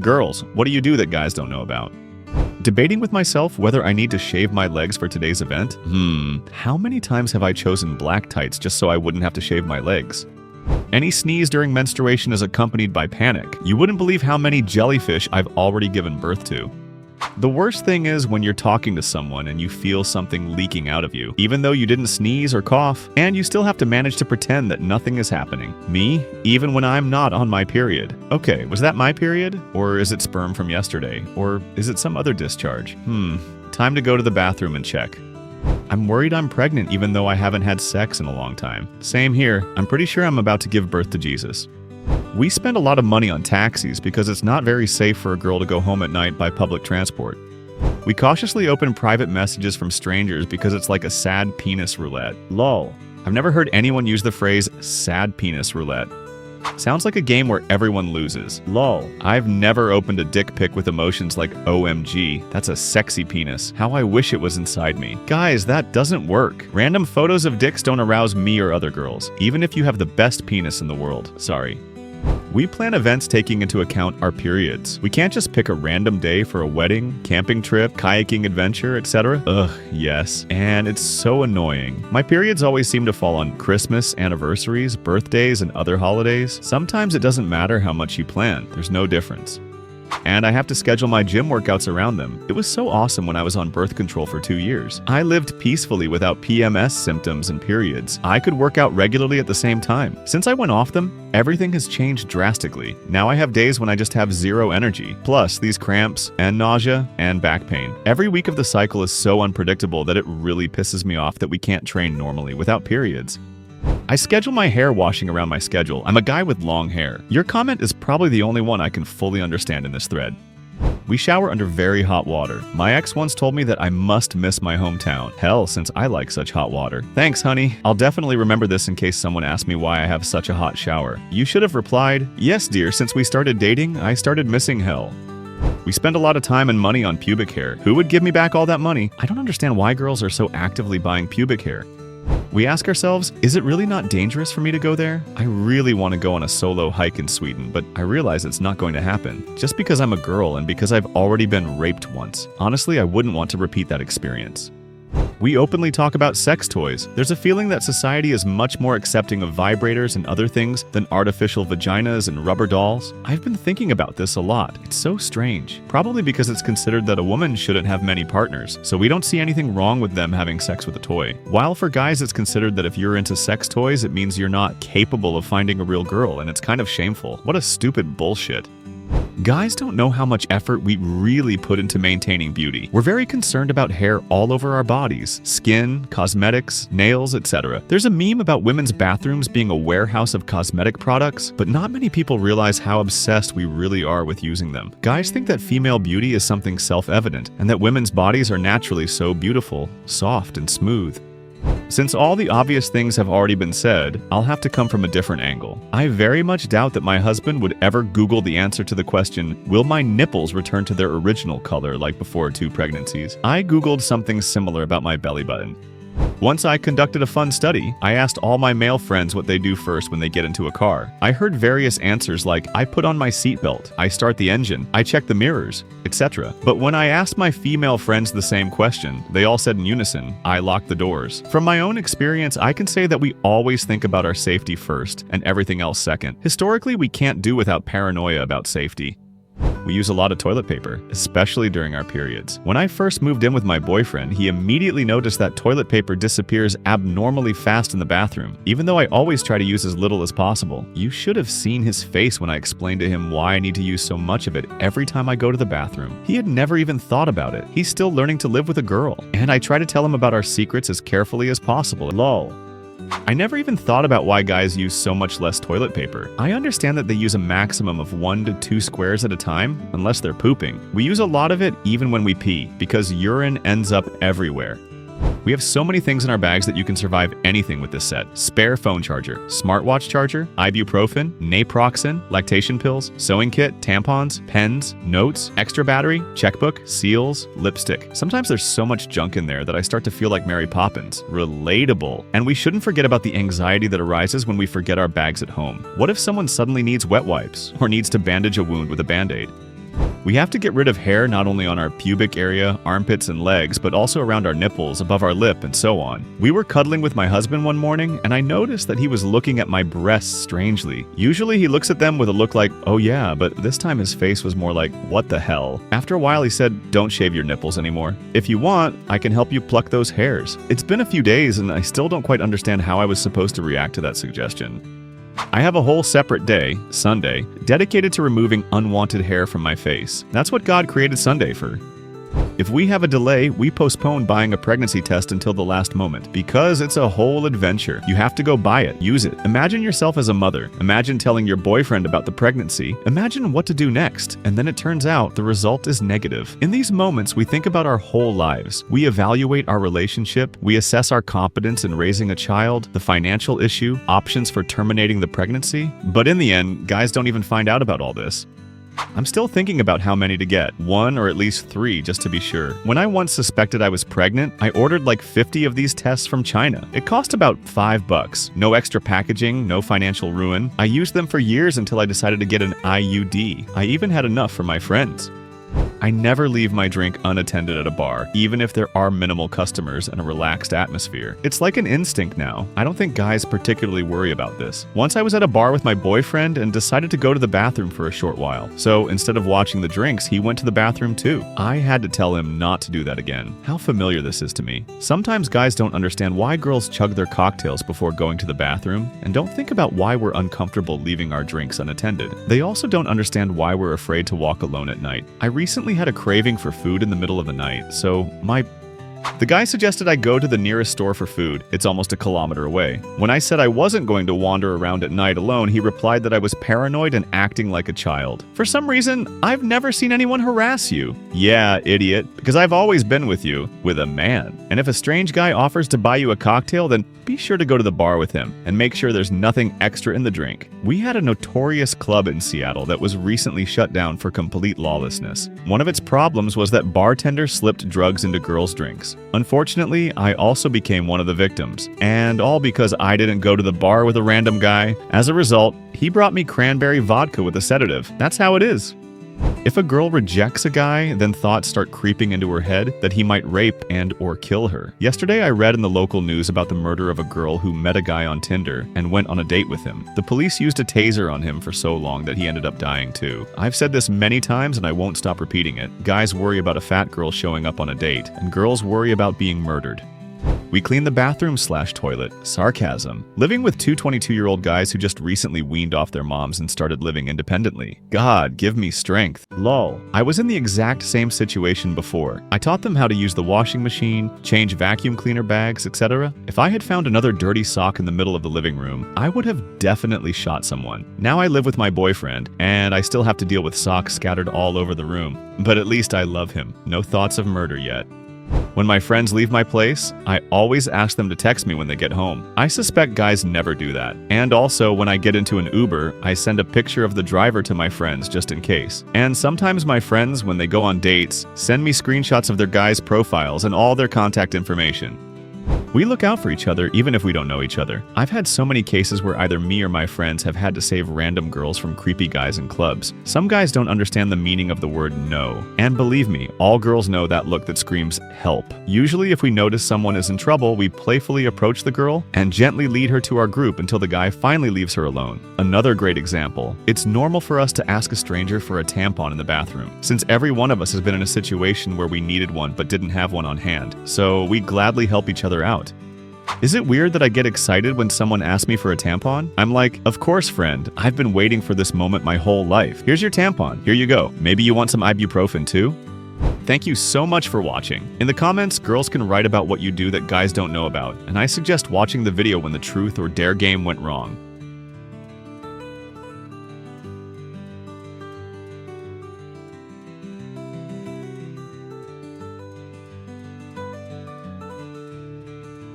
Girls, what do you do that guys don't know about? Debating with myself whether I need to shave my legs for today's event? How many times have I chosen black tights just so I wouldn't have to shave my legs? Any sneeze during menstruation is accompanied by panic. You wouldn't believe how many jellyfish I've already given birth to. The worst thing is when you're talking to someone and you feel something leaking out of you, even though you didn't sneeze or cough, and you still have to manage to pretend that nothing is happening. Me, even when I'm not on my period. Okay, was that my period? Or is it sperm from yesterday? Or is it some other discharge? Time to go to the bathroom and check. I'm worried I'm pregnant even though I haven't had sex in a long time. Same here. I'm pretty sure I'm about to give birth to Jesus. We spend a lot of money on taxis because it's not very safe for a girl to go home at night by public transport. We cautiously open private messages from strangers because it's like a sad penis roulette. Lol. I've never heard anyone use the phrase sad penis roulette. Sounds like a game where everyone loses. Lol. I've never opened a dick pic with emotions like OMG, that's a sexy penis. How I wish it was inside me. Guys, that doesn't work. Random photos of dicks don't arouse me or other girls, even if you have the best penis in the world. Sorry. We plan events taking into account our periods. We can't just pick a random day for a wedding, camping trip, kayaking adventure, etc. Ugh, yes. And it's so annoying. My periods always seem to fall on Christmas, anniversaries, birthdays, and other holidays. Sometimes it doesn't matter how much you plan. There's no difference. And I have to schedule my gym workouts around them. It was so awesome when I was on birth control for 2 years. I lived peacefully without PMS symptoms and periods. I could work out regularly at the same time. Since I went off them, everything has changed drastically. Now I have days when I just have zero energy, plus these cramps and nausea and back pain. Every week of the cycle is so unpredictable that it really pisses me off that we can't train normally without periods. I schedule my hair washing around my schedule. I'm a guy with long hair. Your comment is probably the only one I can fully understand in this thread. We shower under very hot water. My ex once told me that I must miss my hometown. Hell, since I like such hot water. Thanks, honey. I'll definitely remember this in case someone asks me why I have such a hot shower. You should have replied, yes, dear, since we started dating, I started missing hell. We spend a lot of time and money on pubic hair. Who would give me back all that money? I don't understand why girls are so actively buying pubic hair. We ask ourselves, is it really not dangerous for me to go there? I really want to go on a solo hike in Sweden, but I realize it's not going to happen. Just because I'm a girl and because I've already been raped once. Honestly, I wouldn't want to repeat that experience. We openly talk about sex toys. There's a feeling that society is much more accepting of vibrators and other things than artificial vaginas and rubber dolls. I've been thinking about this a lot. It's so strange. Probably because it's considered that a woman shouldn't have many partners, so we don't see anything wrong with them having sex with a toy. While for guys it's considered that if you're into sex toys, it means you're not capable of finding a real girl, and it's kind of shameful. What a stupid bullshit. Guys don't know how much effort we really put into maintaining beauty. We're very concerned about hair all over our bodies, skin, cosmetics, nails, etc. There's a meme about women's bathrooms being a warehouse of cosmetic products, but not many people realize how obsessed we really are with using them. Guys think that female beauty is something self-evident, and that women's bodies are naturally so beautiful, soft, and smooth. Since all the obvious things have already been said, I'll have to come from a different angle. I very much doubt that my husband would ever Google the answer to the question, will my nipples return to their original color like before 2 pregnancies? I Googled something similar about my belly button. Once I conducted a fun study. I asked all my male friends what they do first when they get into a car. I heard various answers like, I put on my seatbelt, I start the engine, I check the mirrors, etc. But when I asked my female friends the same question, they all said in unison, I lock the doors. From my own experience, I can say that we always think about our safety first and everything else second. Historically, we can't do without paranoia about safety. We use a lot of toilet paper, especially during our periods. When I first moved in with my boyfriend, he immediately noticed that toilet paper disappears abnormally fast in the bathroom, even though I always try to use as little as possible. You should have seen his face when I explained to him why I need to use so much of it every time I go to the bathroom. He had never even thought about it. He's still learning to live with a girl, and I try to tell him about our secrets as carefully as possible. Lol. I never even thought about why guys use so much less toilet paper. I understand that they use a maximum of 1 to 2 squares at a time, unless they're pooping. We use a lot of it even when we pee, because urine ends up everywhere. We have so many things in our bags that you can survive anything with this set. Spare phone charger, smartwatch charger, ibuprofen, naproxen, lactation pills, sewing kit, tampons, pens, notes, extra battery, checkbook, seals, lipstick. Sometimes there's so much junk in there that I start to feel like Mary Poppins. Relatable. And we shouldn't forget about the anxiety that arises when we forget our bags at home. What if someone suddenly needs wet wipes or needs to bandage a wound with a Band-Aid? We have to get rid of hair not only on our pubic area, armpits, and legs, but also around our nipples, above our lip, and so on. We were cuddling with my husband one morning, and I noticed that he was looking at my breasts strangely. Usually he looks at them with a look like, oh yeah, but this time his face was more like, what the hell? After a while he said, don't shave your nipples anymore. If you want, I can help you pluck those hairs. It's been a few days and I still don't quite understand how I was supposed to react to that suggestion. I have a whole separate day, Sunday, dedicated to removing unwanted hair from my face. That's what God created Sunday for. If we have a delay, we postpone buying a pregnancy test until the last moment, because it's a whole adventure. You have to go buy it, use it. Imagine yourself as a mother. Imagine telling your boyfriend about the pregnancy. Imagine what to do next, and then it turns out the result is negative. In these moments, we think about our whole lives. We evaluate our relationship, we assess our competence in raising a child, the financial issue, options for terminating the pregnancy. But in the end, guys don't even find out about all this. I'm still thinking about how many to get, 1 or at least 3 just to be sure. When I once suspected I was pregnant, I ordered like 50 of these tests from China. It cost about $5. No extra packaging, no financial ruin. I used them for years until I decided to get an IUD. I even had enough for my friends. I never leave my drink unattended at a bar, even if there are minimal customers and a relaxed atmosphere. It's like an instinct now. I don't think guys particularly worry about this. Once I was at a bar with my boyfriend and decided to go to the bathroom for a short while. So instead of watching the drinks, he went to the bathroom too. I had to tell him not to do that again. How familiar this is to me. Sometimes guys don't understand why girls chug their cocktails before going to the bathroom, and don't think about why we're uncomfortable leaving our drinks unattended. They also don't understand why we're afraid to walk alone at night. I recently had a craving for food in the middle of the night, so the guy suggested I go to the nearest store for food. It's almost a kilometer away. When I said I wasn't going to wander around at night alone, he replied that I was paranoid and acting like a child. For some reason, I've never seen anyone harass you. Yeah, idiot, because I've always been with you, with a man. And if a strange guy offers to buy you a cocktail, then be sure to go to the bar with him and make sure there's nothing extra in the drink. We had a notorious club in Seattle that was recently shut down for complete lawlessness. One of its problems was that bartenders slipped drugs into girls' drinks. Unfortunately, I also became one of the victims, and all because I didn't go to the bar with a random guy. As a result, he brought me cranberry vodka with a sedative. That's how it is. If a girl rejects a guy, then thoughts start creeping into her head that he might rape and or kill her. Yesterday, I read in the local news about the murder of a girl who met a guy on Tinder and went on a date with him. The police used a taser on him for so long that he ended up dying too. I've said this many times and I won't stop repeating it. Guys worry about a fat girl showing up on a date, and girls worry about being murdered. We clean the bathroom/toilet. Sarcasm. Living with two 22-year-old guys who just recently weaned off their moms and started living independently. God, give me strength. Lol. I was in the exact same situation before. I taught them how to use the washing machine, change vacuum cleaner bags, etc. If I had found another dirty sock in the middle of the living room, I would have definitely shot someone. Now I live with my boyfriend, and I still have to deal with socks scattered all over the room. But at least I love him. No thoughts of murder yet. When my friends leave my place, I always ask them to text me when they get home. I suspect guys never do that. And also, when I get into an Uber, I send a picture of the driver to my friends just in case. And sometimes my friends, when they go on dates, send me screenshots of their guys' profiles and all their contact information. We look out for each other even if we don't know each other. I've had so many cases where either me or my friends have had to save random girls from creepy guys in clubs. Some guys don't understand the meaning of the word no. And believe me, all girls know that look that screams help. Usually if we notice someone is in trouble, we playfully approach the girl and gently lead her to our group until the guy finally leaves her alone. Another great example. It's normal for us to ask a stranger for a tampon in the bathroom, since every one of us has been in a situation where we needed one but didn't have one on hand. So we gladly help each other out. Is it weird that I get excited when someone asks me for a tampon? I'm like, of course, friend. I've been waiting for this moment my whole life. Here's your tampon. Here you go. Maybe you want some ibuprofen too? Thank you so much for watching. In the comments, girls can write about what you do that guys don't know about, and I suggest watching the video when the truth or dare game went wrong.